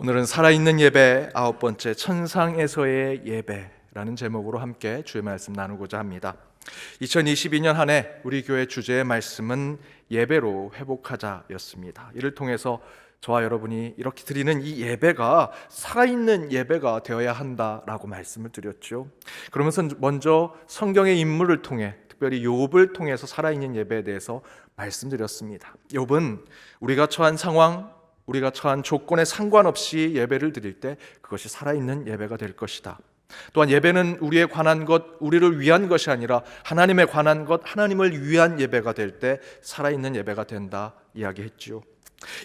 오늘은 살아있는 예배 9번째 천상에서의 예배라는 제목으로 함께 주의 말씀 나누고자 합니다. 2022년 한 해 우리 교회 주제의 말씀은 예배로 회복하자였습니다. 이를 통해서 저와 여러분이 이렇게 드리는 이 예배가 살아있는 예배가 되어야 한다라고 말씀을 드렸죠. 그러면서 먼저 성경의 인물을 통해 특별히 욥을 통해서 살아있는 예배에 대해서 말씀드렸습니다. 욥은 우리가 처한 상황, 우리가 처한 조건에 상관없이 예배를 드릴 때 그것이 살아있는 예배가 될 것이다. 또한 예배는 우리에 관한 것, 우리를 위한 것이 아니라 하나님에 관한 것, 하나님을 위한 예배가 될 때 살아있는 예배가 된다 이야기했지요.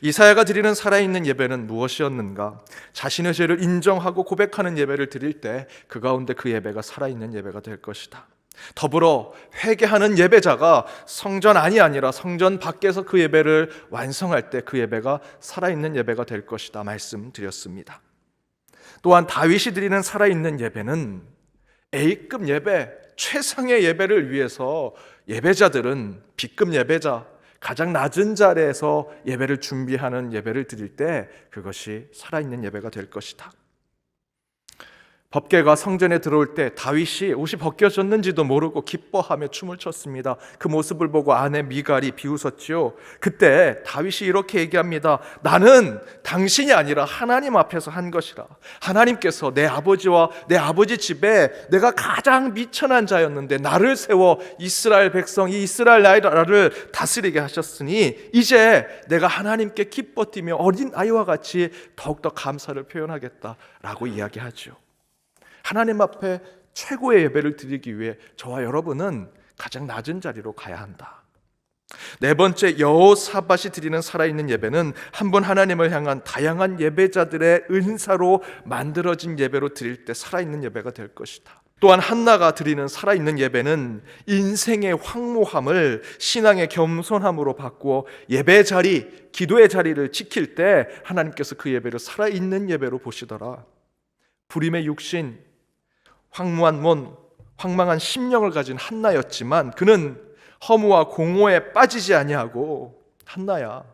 이사야가 드리는 살아있는 예배는 무엇이었는가? 자신의 죄를 인정하고 고백하는 예배를 드릴 때 그 가운데 그 예배가 살아있는 예배가 될 것이다. 더불어 회개하는 예배자가 성전 안이 아니라 성전 밖에서 그 예배를 완성할 때 그 예배가 살아있는 예배가 될 것이다 말씀드렸습니다. 또한 다윗이 드리는 살아있는 예배는 A급 예배, 최상의 예배를 위해서 예배자들은 B급 예배자, 가장 낮은 자리에서 예배를 준비하는 예배를 드릴 때 그것이 살아있는 예배가 될 것이다. 법궤가 성전에 들어올 때 다윗이 옷이 벗겨졌는지도 모르고 기뻐하며 춤을 췄습니다. 그 모습을 보고 아내 미갈이 비웃었지요. 그때 다윗이 이렇게 얘기합니다. 나는 당신이 아니라 하나님 앞에서 한 것이라. 하나님께서 내 아버지와 내 아버지 집에 내가 가장 미천한 자였는데 나를 세워 이스라엘 백성, 이 이스라엘 나라를 다스리게 하셨으니 이제 내가 하나님께 기뻐 뛰며 어린 아이와 같이 더욱더 감사를 표현하겠다라고 이야기하죠. 하나님 앞에 최고의 예배를 드리기 위해 저와 여러분은 가장 낮은 자리로 가야 한다. 네 번째, 여호사밧이 드리는 살아있는 예배는 한 분 하나님을 향한 다양한 예배자들의 은사로 만들어진 예배로 드릴 때 살아있는 예배가 될 것이다. 또한 한나가 드리는 살아있는 예배는 인생의 황무함을 신앙의 겸손함으로 바꾸어 예배 자리, 기도의 자리를 지킬 때 하나님께서 그 예배를 살아있는 예배로 보시더라. 불임의 육신, 황무한 몸, 황망한 심령을 가진 한나였지만 그는 허무와 공허에 빠지지 아니하고 한나야,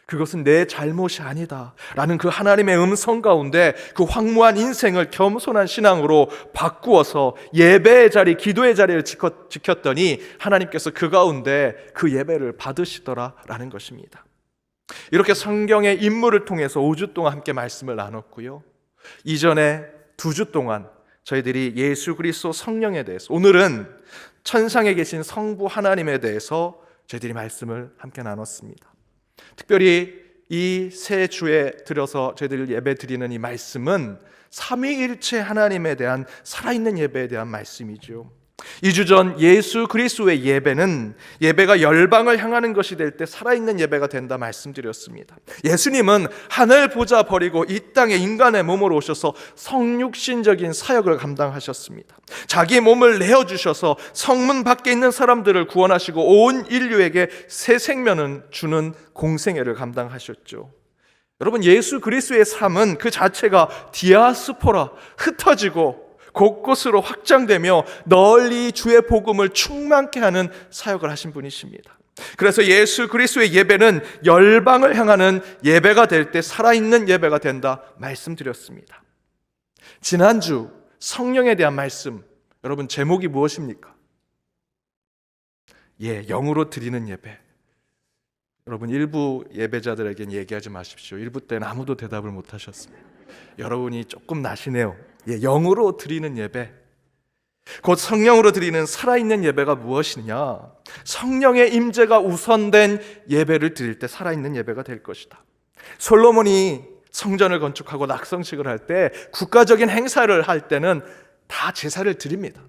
그것은 내 잘못이 아니다 라는 그 하나님의 음성 가운데 그 황무한 인생을 겸손한 신앙으로 바꾸어서 예배의 자리, 기도의 자리를 지켰더니 하나님께서 그 가운데 그 예배를 받으시더라 라는 것입니다. 이렇게 성경의 인물을 통해서 5주 동안 함께 말씀을 나눴고요, 이전에 2주 동안 저희들이 예수 그리스도 성령에 대해서, 오늘은 천상에 계신 성부 하나님에 대해서 저희들이 말씀을 함께 나눴습니다. 특별히 이 세 주에 들어서 저희들이 예배 드리는 이 말씀은 삼위일체 하나님에 대한 살아있는 예배에 대한 말씀이죠. 2주 전 예수 그리스도의 예배는 예배가 열방을 향하는 것이 될 때 살아있는 예배가 된다 말씀드렸습니다. 예수님은 하늘 보좌 버리고 이 땅에 인간의 몸으로 오셔서 성육신적인 사역을 감당하셨습니다. 자기 몸을 내어주셔서 성문 밖에 있는 사람들을 구원하시고 온 인류에게 새 생명을 주는 공생애를 감당하셨죠. 여러분, 예수 그리스도의 삶은 그 자체가 디아스포라, 흩어지고 곳곳으로 확장되며 널리 주의 복음을 충만케 하는 사역을 하신 분이십니다. 그래서 예수 그리스도의 예배는 열방을 향하는 예배가 될 때 살아있는 예배가 된다 말씀드렸습니다. 지난주 성령에 대한 말씀, 여러분 제목이 무엇입니까? 영으로 드리는 예배. 여러분, 일부 예배자들에겐 얘기하지 마십시오. 일부 때는 아무도 대답을 못 하셨습니다. 여러분이 조금 나시네요. 영으로 드리는 예배, 곧 성령으로 드리는 살아있는 예배가 무엇이냐? 성령의 임재가 우선된 예배를 드릴 때 살아있는 예배가 될 것이다. 솔로몬이 성전을 건축하고 낙성식을 할 때, 국가적인 행사를 할 때는 다 제사를 드립니다.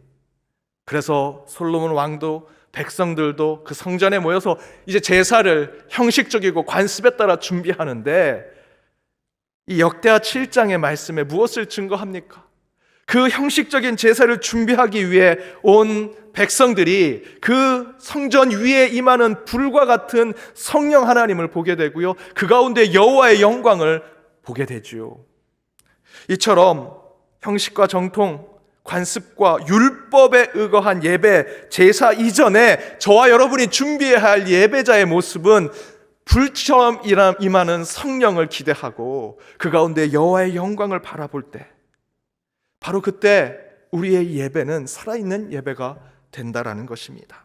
그래서 솔로몬 왕도 백성들도 그 성전에 모여서 이제 제사를 형식적이고 관습에 따라 준비하는데, 이 역대하 7장의 말씀에 무엇을 증거합니까? 그 형식적인 제사를 준비하기 위해 온 백성들이 그 성전 위에 임하는 불과 같은 성령 하나님을 보게 되고요, 그 가운데 여호와의 영광을 보게 되지요. 이처럼 형식과 정통, 관습과 율법에 의거한 예배, 제사 이전에 저와 여러분이 준비해야 할 예배자의 모습은 불처럼 임하는 성령을 기대하고 그 가운데 여호와의 영광을 바라볼 때, 바로 그때 우리의 예배는 살아있는 예배가 된다라는 것입니다.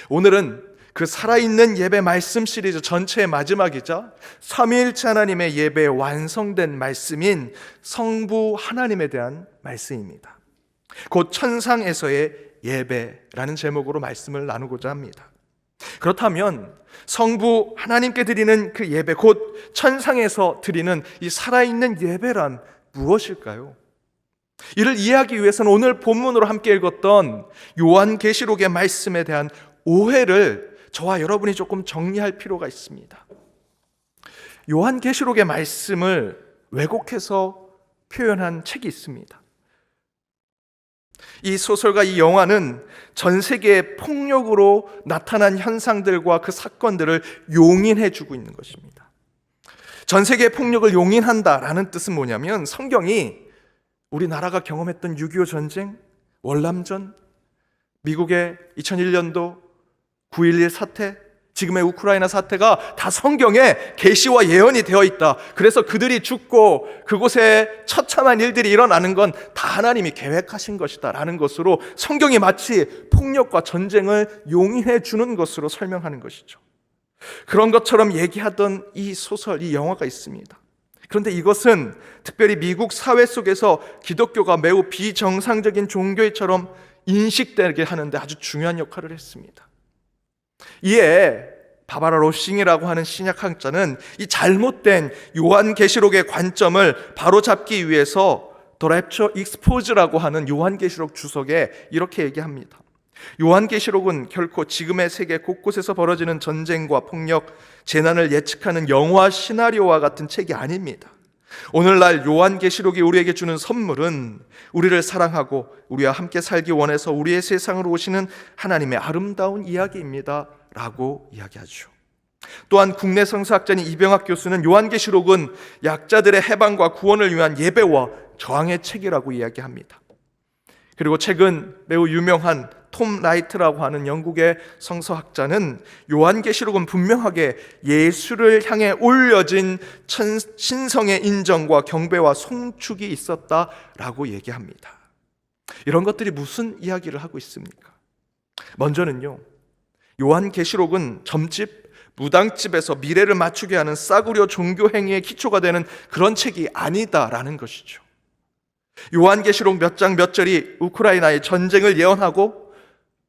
오늘은 그 살아있는 예배 말씀 시리즈 전체의 마지막이자 삼위일체 하나님의 예배의 완성된 말씀인 성부 하나님에 대한 말씀입니다. 곧 천상에서의 예배라는 제목으로 말씀을 나누고자 합니다. 그렇다면 성부 하나님께 드리는 그 예배, 곧 천상에서 드리는 이 살아있는 예배란 무엇일까요? 이를 이해하기 위해서는 오늘 본문으로 함께 읽었던 요한계시록의 말씀에 대한 오해를 저와 여러분이 조금 정리할 필요가 있습니다. 요한계시록의 말씀을 왜곡해서 표현한 책이 있습니다. 이 소설과 이 영화는 전 세계의 폭력으로 나타난 현상들과 그 사건들을 용인해 주고 있는 것입니다. 전 세계의 폭력을 용인한다라는 뜻은 뭐냐면, 성경이 우리나라가 경험했던 6.25 전쟁, 월남전, 미국의 2001년도 9.11 사태, 지금의 우크라이나 사태가 다 성경에 계시와 예언이 되어 있다. 그래서 그들이 죽고 그곳에 처참한 일들이 일어나는 건 다 하나님이 계획하신 것이다 라는 것으로 성경이 마치 폭력과 전쟁을 용인해 주는 것으로 설명하는 것이죠. 그런 것처럼 얘기하던 이 소설, 이 영화가 있습니다. 그런데 이것은 특별히 미국 사회 속에서 기독교가 매우 비정상적인 종교처럼 인식되게 하는데 아주 중요한 역할을 했습니다. 이에 바바라 로싱이라고 하는 신약학자는 이 잘못된 요한계시록의 관점을 바로잡기 위해서 The Rapture Exposed라고 하는 요한계시록 주석에 이렇게 얘기합니다. 요한계시록은 결코 지금의 세계 곳곳에서 벌어지는 전쟁과 폭력, 재난을 예측하는 영화 시나리오와 같은 책이 아닙니다. 오늘날 요한계시록이 우리에게 주는 선물은 우리를 사랑하고 우리와 함께 살기 원해서 우리의 세상으로 오시는 하나님의 아름다운 이야기입니다 라고 이야기하죠. 또한 국내 성서학자인 이병학 교수는 요한계시록은 약자들의 해방과 구원을 위한 예배와 저항의 책이라고 이야기합니다. 그리고 최근 매우 유명한 톰 라이트라고 하는 영국의 성서학자는 요한계시록은 분명하게 예수를 향해 올려진 신성의 인정과 경배와 송축이 있었다라고 얘기합니다. 이런 것들이 무슨 이야기를 하고 있습니까? 먼저는요, 요한계시록은 점집, 무당집에서 미래를 맞추게 하는 싸구려 종교 행위의 기초가 되는 그런 책이 아니다라는 것이죠. 요한계시록 몇 장 몇 절이 우크라이나의 전쟁을 예언하고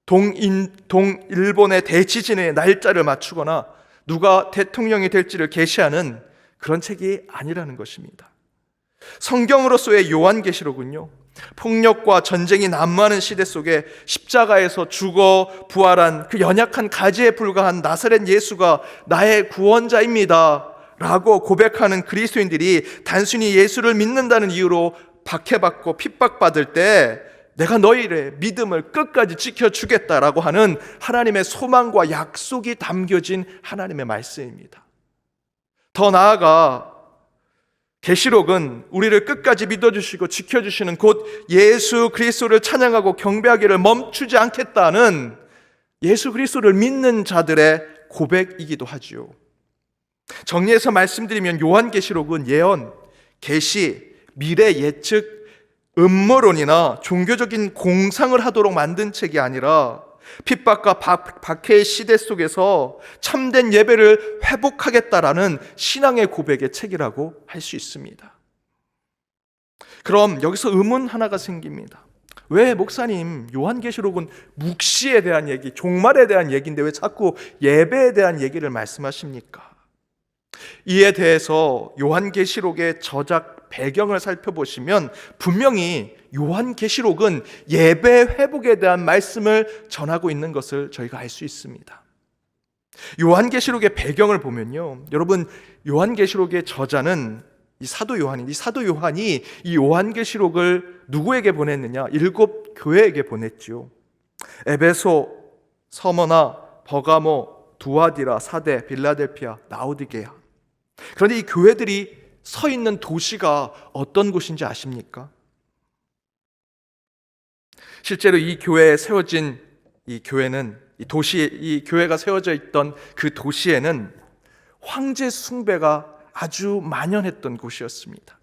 동일본의 대지진의 날짜를 맞추거나 누가 대통령이 될지를 계시하는 그런 책이 아니라는 것입니다. 성경으로서의 요한계시록은요, 폭력과 전쟁이 난무하는 시대 속에 십자가에서 죽어 부활한 그 연약한 가지에 불과한 나사렛 예수가 나의 구원자입니다 라고 고백하는 그리스도인들이 단순히 예수를 믿는다는 이유로 박해받고 핍박받을 때 내가 너희의 믿음을 끝까지 지켜주겠다라고 하는 하나님의 소망과 약속이 담겨진 하나님의 말씀입니다. 더 나아가 계시록은 우리를 끝까지 믿어주시고 지켜주시는 곧 예수 그리스도를 찬양하고 경배하기를 멈추지 않겠다는 예수 그리스도를 믿는 자들의 고백이기도 하지요. 정리해서 말씀드리면 요한계시록은 예언, 계시, 미래 예측, 음모론이나 종교적인 공상을 하도록 만든 책이 아니라 핍박과 박해의 시대 속에서 참된 예배를 회복하겠다라는 신앙의 고백의 책이라고 할 수 있습니다. 그럼 여기서 의문 하나가 생깁니다. 왜 목사님, 요한계시록은 묵시에 대한 얘기, 종말에 대한 얘기인데 왜 자꾸 예배에 대한 얘기를 말씀하십니까? 이에 대해서 요한계시록의 저작 배경을 살펴보시면 분명히 요한계시록은 예배 회복에 대한 말씀을 전하고 있는 것을 저희가 알 수 있습니다. 요한계시록의 배경을 보면요, 여러분, 요한계시록의 저자는 이 사도 요한이 이 요한계시록을 누구에게 보냈느냐? 7 교회에게 보냈지요. 에베소, 서머나, 버가모, 두아디라, 사데, 빌라델피아, 라오디게아. 그런데 이 교회들이 서 있는 도시가 어떤 곳인지 아십니까? 실제로 이 교회에 세워진 이 교회는 이 교회가 세워져 있던 그 도시에는 황제 숭배가 아주 만연했던 곳이었습니다.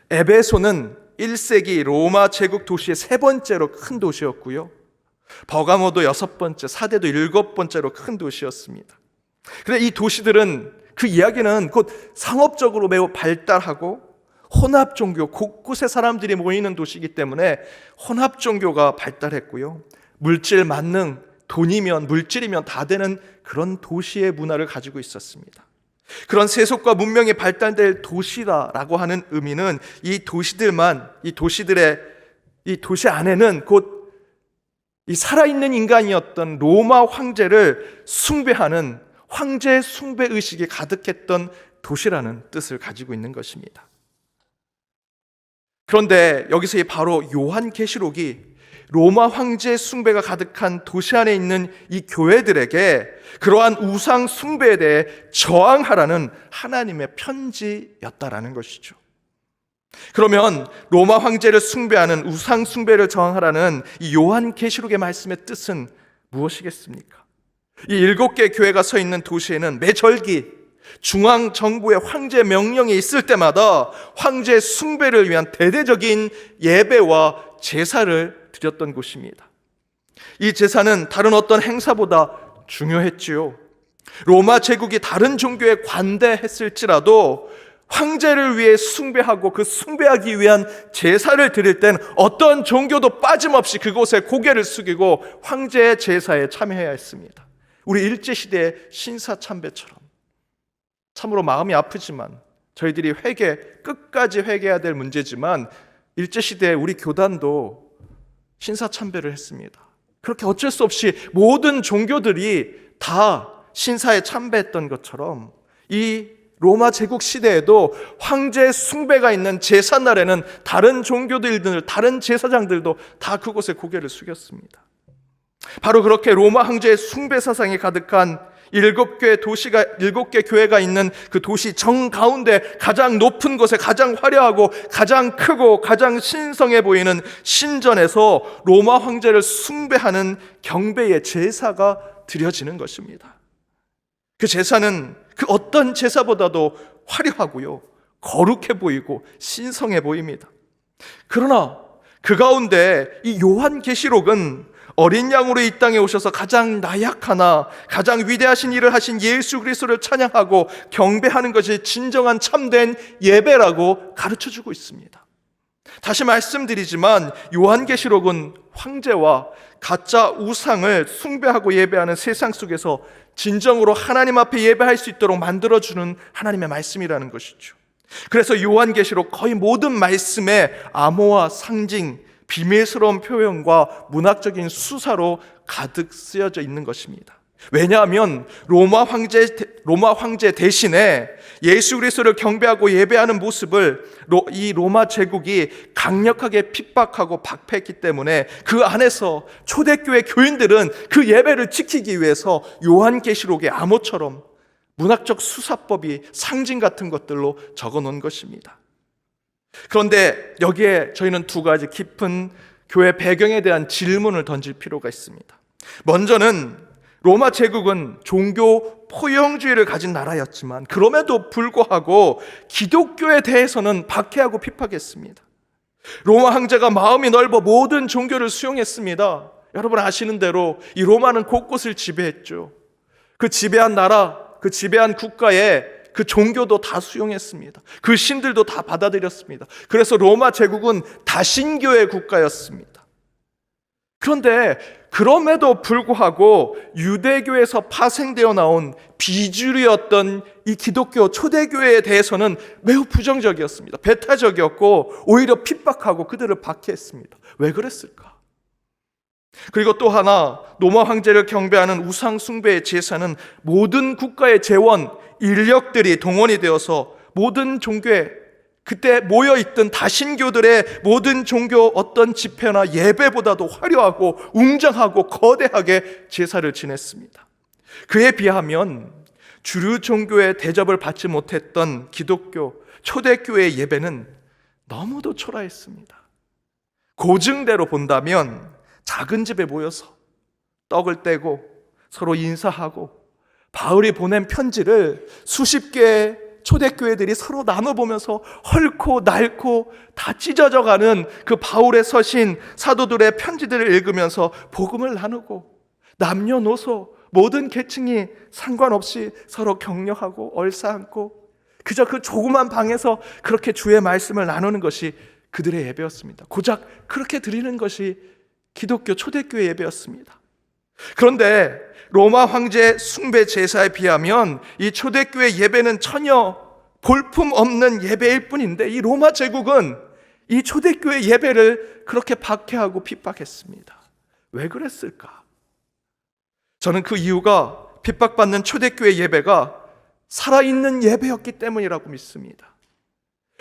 에베소는 1세기 로마 제국 도시의 세 번째로 큰 도시였고요. 버가모도 여섯 번째, 사대도 일곱 번째로 큰 도시였습니다. 그런데 이 도시들은, 그 이야기는 곧 상업적으로 매우 발달하고 혼합 종교, 곳곳에 사람들이 모이는 도시이기 때문에 혼합 종교가 발달했고요. 물질 만능, 돈이면 물질이면 다 되는 그런 도시의 문화를 가지고 있었습니다. 그런 세속과 문명이 발달될 도시라고 하는 의미는 이 도시 안에는 곧 이 살아있는 인간이었던 로마 황제를 숭배하는 황제 숭배 의식이 가득했던 도시라는 뜻을 가지고 있는 것입니다. 그런데 여기서 바로 요한계시록이 로마 황제 숭배가 가득한 도시 안에 있는 이 교회들에게 그러한 우상 숭배에 대해 저항하라는 하나님의 편지였다라는 것이죠. 그러면 로마 황제를 숭배하는 우상 숭배를 저항하라는 이 요한계시록의 말씀의 뜻은 무엇이겠습니까? 이 7개 교회가 서 있는 도시에는 매 절기 중앙 정부의 황제 명령이 있을 때마다 황제 숭배를 위한 대대적인 예배와 제사를 드렸던 곳입니다. 이 제사는 다른 어떤 행사보다 중요했지요. 로마 제국이 다른 종교에 관대했을지라도 황제를 위해 숭배하고 그 숭배하기 위한 제사를 드릴 땐 어떤 종교도 빠짐없이 그곳에 고개를 숙이고 황제의 제사에 참여해야 했습니다. 우리 일제시대의 신사참배처럼. 참으로 마음이 아프지만 저희들이 끝까지 회개해야 될 문제지만 일제시대에 우리 교단도 신사참배를 했습니다. 그렇게 어쩔 수 없이 모든 종교들이 다 신사에 참배했던 것처럼 이 로마 제국 시대에도 황제 숭배가 있는 제삿날에는 다른 종교들, 다른 제사장들도 다 그곳에 고개를 숙였습니다. 바로 그렇게 로마 황제의 숭배 사상이 가득한 7개 교회가 있는 그 도시 정가운데 가장 높은 곳에 가장 화려하고 가장 크고 가장 신성해 보이는 신전에서 로마 황제를 숭배하는 경배의 제사가 드려지는 것입니다. 그 제사는 그 어떤 제사보다도 화려하고요, 거룩해 보이고 신성해 보입니다. 그러나 그 가운데 이 요한계시록은 어린 양으로 이 땅에 오셔서 가장 나약하나 가장 위대하신 일을 하신 예수 그리스도를 찬양하고 경배하는 것이 진정한 참된 예배라고 가르쳐주고 있습니다. 다시 말씀드리지만 요한계시록은 황제와 가짜 우상을 숭배하고 예배하는 세상 속에서 진정으로 하나님 앞에 예배할 수 있도록 만들어주는 하나님의 말씀이라는 것이죠. 그래서 요한계시록 거의 모든 말씀에 암호화, 상징, 비밀스러운 표현과 문학적인 수사로 가득 쓰여져 있는 것입니다. 왜냐하면 로마 황제 대신에 예수 그리스도를 경배하고 예배하는 모습을 이 로마 제국이 강력하게 핍박하고 박해했기 때문에 그 안에서 초대교회 교인들은 그 예배를 지키기 위해서 요한계시록의 암호처럼 문학적 수사법이 상징 같은 것들로 적어 놓은 것입니다. 그런데 여기에 저희는 두 가지 깊은 교회 배경에 대한 질문을 던질 필요가 있습니다. 먼저는 로마 제국은 종교 포용주의를 가진 나라였지만 그럼에도 불구하고 기독교에 대해서는 박해하고 핍박했습니다. 로마 황제가 마음이 넓어 모든 종교를 수용했습니다. 여러분 아시는 대로 이 로마는 곳곳을 지배했죠. 그 지배한 나라, 그 지배한 국가에 그 종교도 다 수용했습니다. 그 신들도 다 받아들였습니다. 그래서 로마 제국은 다신교의 국가였습니다. 그런데 그럼에도 불구하고 유대교에서 파생되어 나온 비주류였던 이 기독교 초대교회에 대해서는 매우 부정적이었습니다. 배타적이었고 오히려 핍박하고 그들을 박해했습니다. 왜 그랬을까? 그리고 또 하나, 로마 황제를 경배하는 우상 숭배의 제사는 모든 국가의 재원, 인력들이 동원이 되어서 모든 종교에 그때 모여있던 다신교들의 모든 종교 어떤 집회나 예배보다도 화려하고 웅장하고 거대하게 제사를 지냈습니다. 그에 비하면 주류 종교의 대접을 받지 못했던 기독교 초대교회의 예배는 너무도 초라했습니다. 고증대로 본다면 작은 집에 모여서 떡을 떼고 서로 인사하고 바울이 보낸 편지를 수십 개의 초대교회들이 서로 나눠보면서 헐고 낡고 다 찢어져가는 그 바울의 서신, 사도들의 편지들을 읽으면서 복음을 나누고 남녀노소 모든 계층이 상관없이 서로 격려하고 얼싸안고 그저 그 조그만 방에서 그렇게 주의 말씀을 나누는 것이 그들의 예배였습니다. 고작 그렇게 드리는 것이 기독교 초대교회 예배였습니다. 그런데 로마 황제 숭배 제사에 비하면 이 초대교회 예배는 전혀 볼품없는 예배일 뿐인데 이 로마 제국은 이 초대교회 예배를 그렇게 박해하고 핍박했습니다. 왜 그랬을까? 저는 그 이유가 핍박받는 초대교회 예배가 살아있는 예배였기 때문이라고 믿습니다.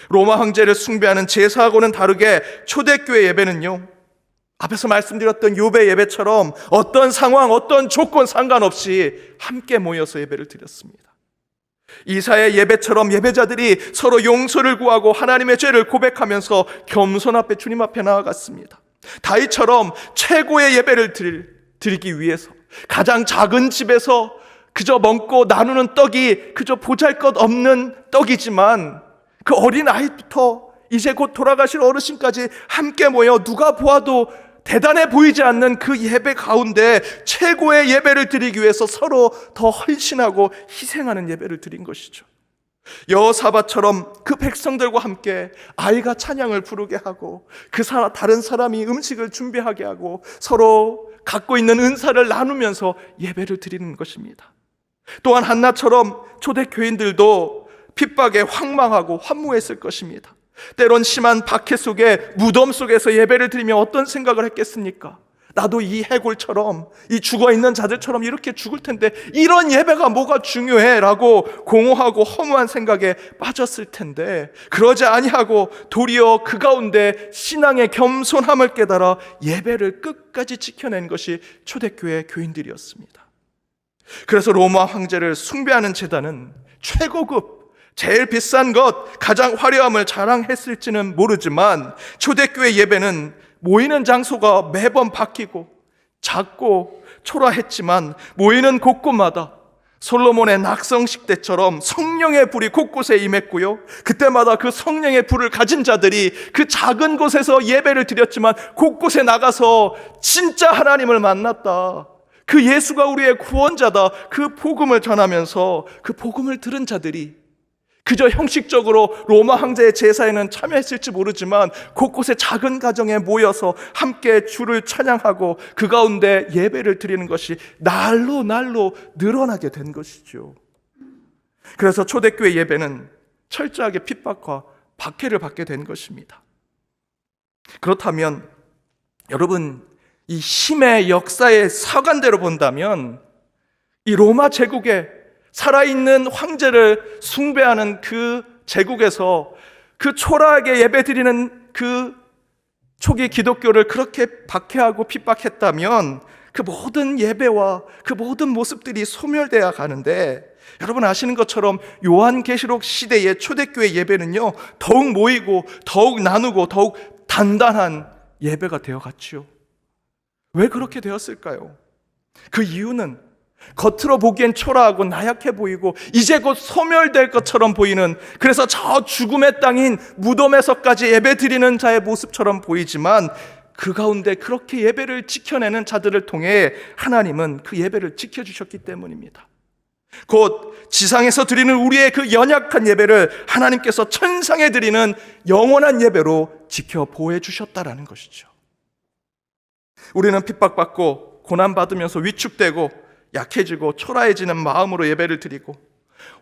로마 황제를 숭배하는 제사하고는 다르게 초대교회 예배는요, 앞에서 말씀드렸던 욥의 예배처럼 어떤 상황, 어떤 조건 상관없이 함께 모여서 예배를 드렸습니다. 이사의 예배처럼 예배자들이 서로 용서를 구하고 하나님의 죄를 고백하면서 겸손 앞에 주님 앞에 나아갔습니다. 다윗처럼 최고의 예배를 드리기 위해서 가장 작은 집에서 그저 먹고 나누는 떡이 그저 보잘것없는 떡이지만 그 어린 아이부터 이제 곧 돌아가실 어르신까지 함께 모여 누가 보아도 대단해 보이지 않는 그 예배 가운데 최고의 예배를 드리기 위해서 서로 더 헌신하고 희생하는 예배를 드린 것이죠. 여호사밧처럼 그 백성들과 함께 아이가 찬양을 부르게 하고 다른 사람이 음식을 준비하게 하고 서로 갖고 있는 은사를 나누면서 예배를 드리는 것입니다. 또한 한나처럼 초대교인들도 핍박에 황망하고 환무했을 것입니다. 때론 심한 박해 속에 무덤 속에서 예배를 드리며 어떤 생각을 했겠습니까? 나도 이 해골처럼 이 죽어있는 자들처럼 이렇게 죽을 텐데 이런 예배가 뭐가 중요해? 라고 공허하고 허무한 생각에 빠졌을 텐데 그러지 아니하고 도리어 그 가운데 신앙의 겸손함을 깨달아 예배를 끝까지 지켜낸 것이 초대교회 교인들이었습니다. 그래서 로마 황제를 숭배하는 제단은 최고급 제일 비싼 것, 가장 화려함을 자랑했을지는 모르지만 초대교회 예배는 모이는 장소가 매번 바뀌고 작고 초라했지만 모이는 곳곳마다 솔로몬의 낙성식 때처럼 성령의 불이 곳곳에 임했고요, 그때마다 그 성령의 불을 가진 자들이 그 작은 곳에서 예배를 드렸지만 곳곳에 나가서 진짜 하나님을 만났다, 그 예수가 우리의 구원자다, 그 복음을 전하면서 그 복음을 들은 자들이 그저 형식적으로 로마 황제의 제사에는 참여했을지 모르지만 곳곳에 작은 가정에 모여서 함께 주를 찬양하고 그 가운데 예배를 드리는 것이 날로 늘어나게 된 것이죠. 그래서 초대교회 예배는 철저하게 핍박과 박해를 받게 된 것입니다. 그렇다면 여러분, 이 힘의 역사의 사관대로 본다면 이 로마 제국의 살아있는 황제를 숭배하는 그 제국에서 그 초라하게 예배드리는 그 초기 기독교를 그렇게 박해하고 핍박했다면 그 모든 예배와 그 모든 모습들이 소멸되어 가는데, 여러분 아시는 것처럼 요한계시록 시대의 초대교회 예배는요, 더욱 모이고 더욱 나누고 더욱 단단한 예배가 되어갔지요. 왜 그렇게 되었을까요? 그 이유는 겉으로 보기엔 초라하고 나약해 보이고 이제 곧 소멸될 것처럼 보이는, 그래서 저 죽음의 땅인 무덤에서까지 예배드리는 자의 모습처럼 보이지만 그 가운데 그렇게 예배를 지켜내는 자들을 통해 하나님은 그 예배를 지켜주셨기 때문입니다. 곧 지상에서 드리는 우리의 그 연약한 예배를 하나님께서 천상에 드리는 영원한 예배로 지켜 보호해 주셨다라는 것이죠. 우리는 핍박받고 고난받으면서 위축되고 약해지고 초라해지는 마음으로 예배를 드리고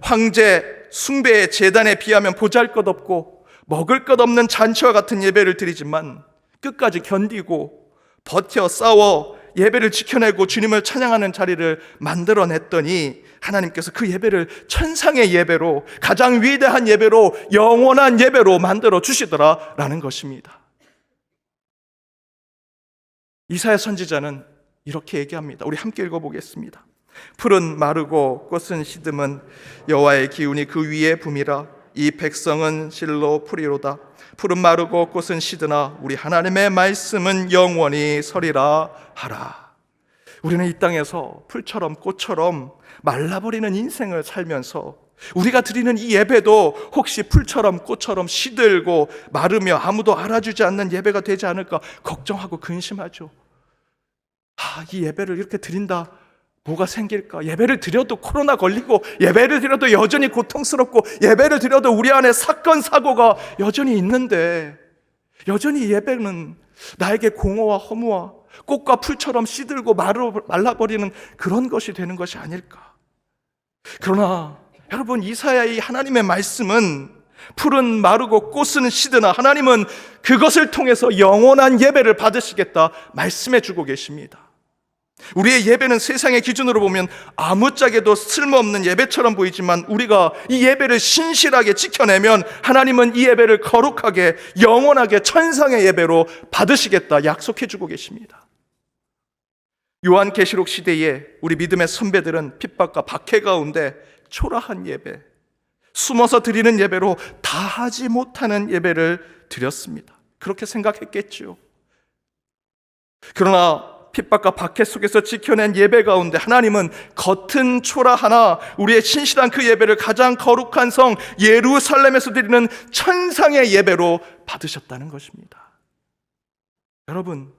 황제 숭배의 제단에 비하면 보잘것없고 먹을 것 없는 잔치와 같은 예배를 드리지만 끝까지 견디고 버텨 싸워 예배를 지켜내고 주님을 찬양하는 자리를 만들어냈더니 하나님께서 그 예배를 천상의 예배로, 가장 위대한 예배로, 영원한 예배로 만들어 주시더라라는 것입니다. 이사야 선지자는 이렇게 얘기합니다. 우리 함께 읽어보겠습니다. 풀은 마르고 꽃은 시듬은 여호와의 기운이 그 위에 붐이라. 이 백성은 실로 풀이로다. 풀은 마르고 꽃은 시드나 우리 하나님의 말씀은 영원히 서리라 하라. 우리는 이 땅에서 풀처럼 꽃처럼 말라버리는 인생을 살면서 우리가 드리는 이 예배도 혹시 풀처럼 꽃처럼 시들고 마르며 아무도 알아주지 않는 예배가 되지 않을까 걱정하고 근심하죠. 이 예배를 이렇게 드린다, 뭐가 생길까? 예배를 드려도 코로나 걸리고, 예배를 드려도 여전히 고통스럽고, 예배를 드려도 우리 안에 사건 사고가 여전히 있는데, 여전히 예배는 나에게 공허와 허무와 꽃과 풀처럼 시들고 말라버리는 그런 것이 되는 것이 아닐까? 그러나 여러분, 이사야의 하나님의 말씀은 풀은 마르고 꽃은 시드나 하나님은 그것을 통해서 영원한 예배를 받으시겠다 말씀해 주고 계십니다. 우리의 예배는 세상의 기준으로 보면 아무짝에도 쓸모없는 예배처럼 보이지만 우리가 이 예배를 신실하게 지켜내면 하나님은 이 예배를 거룩하게 영원하게 천상의 예배로 받으시겠다 약속해 주고 계십니다. 요한계시록 시대에 우리 믿음의 선배들은 핍박과 박해 가운데 초라한 예배, 숨어서 드리는 예배로 다 하지 못하는 예배를 드렸습니다. 그렇게 생각했겠죠. 그러나 핍박과 박해 속에서 지켜낸 예배 가운데 하나님은 겉은 초라하나 우리의 신실한 그 예배를 가장 거룩한 성 예루살렘에서 드리는 천상의 예배로 받으셨다는 것입니다. 여러분,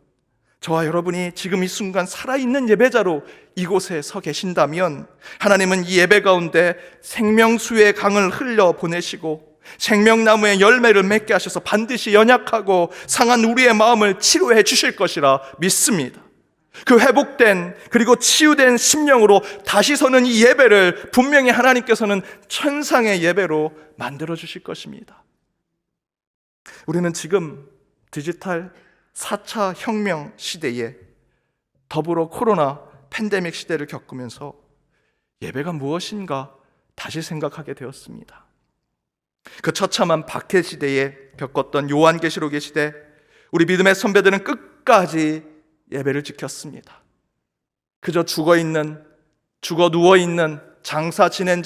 저와 여러분이 지금 이 순간 살아있는 예배자로 이곳에 서 계신다면 하나님은 이 예배 가운데 생명수의 강을 흘려 보내시고 생명나무의 열매를 맺게 하셔서 반드시 연약하고 상한 우리의 마음을 치료해 주실 것이라 믿습니다. 그 회복된 그리고 치유된 심령으로 다시 서는 이 예배를 분명히 하나님께서는 천상의 예배로 만들어 주실 것입니다. 우리는 지금 디지털 4차 혁명 시대에 더불어 코로나 팬데믹 시대를 겪으면서 예배가 무엇인가 다시 생각하게 되었습니다. 그 처참한 박해 시대에 겪었던 요한계시록의 시대, 우리 믿음의 선배들은 끝까지 예배를 지켰습니다. 그저 죽어 누워있는 장사 지낸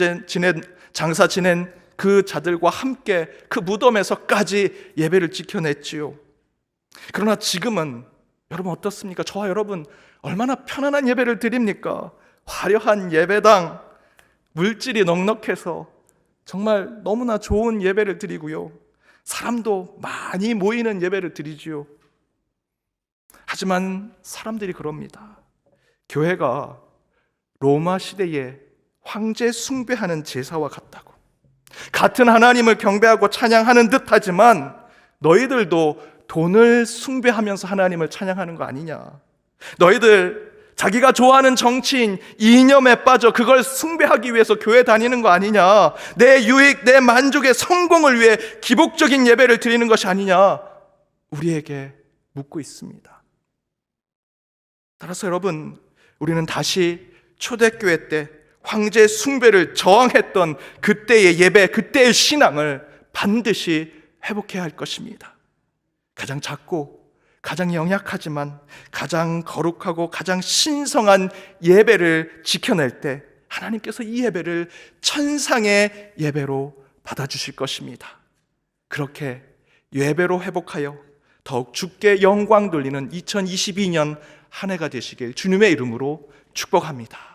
그 자들과 함께 그 무덤에서까지 예배를 지켜냈지요. 그러나 지금은 여러분 어떻습니까? 저와 여러분 얼마나 편안한 예배를 드립니까? 화려한 예배당, 물질이 넉넉해서 정말 너무나 좋은 예배를 드리고요, 사람도 많이 모이는 예배를 드리지요. 하지만 사람들이 그럽니다. 교회가 로마 시대에 황제 숭배하는 제사와 같다고, 같은 하나님을 경배하고 찬양하는 듯하지만 너희들도 돈을 숭배하면서 하나님을 찬양하는 거 아니냐, 너희들 자기가 좋아하는 정치인 이념에 빠져 그걸 숭배하기 위해서 교회 다니는 거 아니냐, 내 유익, 내 만족의 성공을 위해 기복적인 예배를 드리는 것이 아니냐 우리에게 묻고 있습니다. 따라서 여러분, 우리는 다시 초대교회 때 황제 숭배를 저항했던 그때의 예배, 그때의 신앙을 반드시 회복해야 할 것입니다. 가장 작고 가장 연약하지만 가장 거룩하고 가장 신성한 예배를 지켜낼 때 하나님께서 이 예배를 천상의 예배로 받아주실 것입니다. 그렇게 예배로 회복하여 더욱 주께 영광 돌리는 2022년 한 해가 되시길 주님의 이름으로 축복합니다.